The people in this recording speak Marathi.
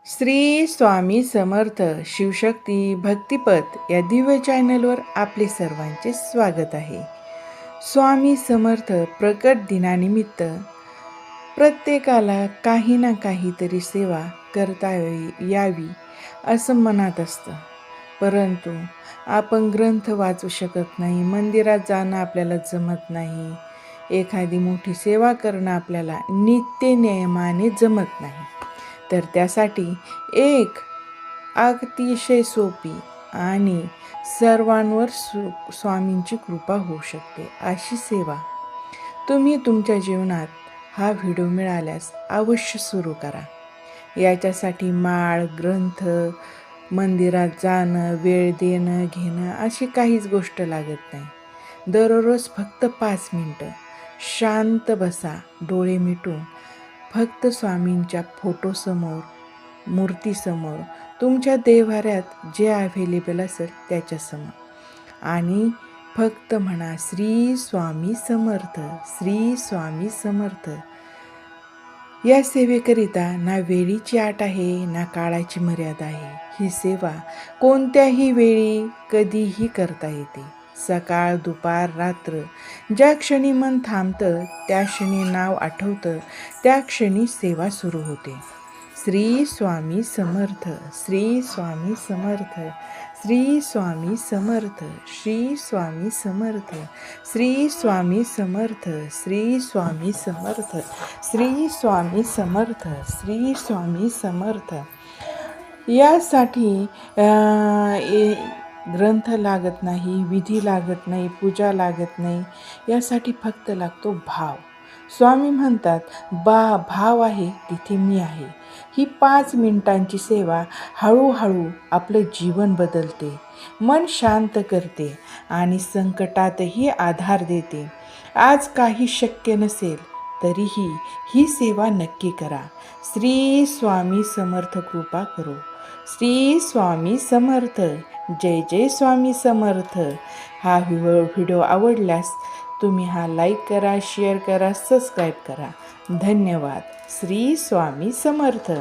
श्री स्वामी समर्थ शिवशक्ती भक्तिपथ या दिव्य चॅनलवर आपले सर्वांचे स्वागत आहे. स्वामी समर्थ प्रकट दिनानिमित्त प्रत्येकाला काही ना काहीतरी सेवा करता यावी असं मनात असतं. परंतु आपण ग्रंथ वाचू शकत नाही, मंदिरात जाणं आपल्याला जमत नाही, एखादी मोठी सेवा करणं आपल्याला नित्य नियमाने जमत नाही. तर त्यासाठी एक अतिशय सोपी आणि सर्वांवर स्वामींची कृपा होऊ शकते अशी सेवा तुम्ही तुमच्या जीवनात हा व्हिडिओ मिळाल्यास अवश्य सुरू करा. याच्यासाठी माळ, ग्रंथ, मंदिरात जाणं, वेळ देणं घेणं अशी काहीच गोष्ट लागत नाही. दररोज फक्त 5 मिनटं शांत बसा, डोळे मिटून फक्त स्वामींच्या फोटोसमोर, मूर्तीसमोर, तुमच्या देव्हाऱ्यात जे अवेलेबल असेल त्याच्यासमोर आणि फक्त म्हणा श्री स्वामी समर्थ, श्री स्वामी समर्थ. या सेवेकरिता ना वेळीची अट आहे ना काळाची मर्यादा आहे. ही सेवा कोणत्याही वेळी कधीही करता येते. सकाळ, दुपार, रात्र, ज्या क्षणी मन थांबतं, त्या क्षणी नाव आठवतं, त्या क्षणी सेवा सुरू होते. श्री स्वामी समर्थ, श्री स्वामी समर्थ, श्री स्वामी समर्थ, श्री स्वामी समर्थ, श्री स्वामी समर्थ, श्री स्वामी समर्थ, श्री स्वामी समर्थ, श्री स्वामी समर्थ. यासाठी ग्रंथ लागत नाही, विधी लागत नाही, पूजा लागत नाही. यासाठी फक्त लागतो भाव. स्वामी म्हणतात, भाव आहे तिथे मी आहे. ही 5 मिनिटांची सेवा हळूहळू आपलं जीवन बदलते, मन शांत करते आणि संकटातही आधार देते. आज काही शक्य नसेल तरीही ही सेवा नक्की करा. श्री स्वामी समर्थ कृपा करो. श्री स्वामी समर्थ. जय जय स्वामी समर्थ. हा व्हिडिओ आवडल्यास तुम्ही हा लाईक करा, शेअर करा, सबस्क्राईब करा. धन्यवाद. श्री स्वामी समर्थ.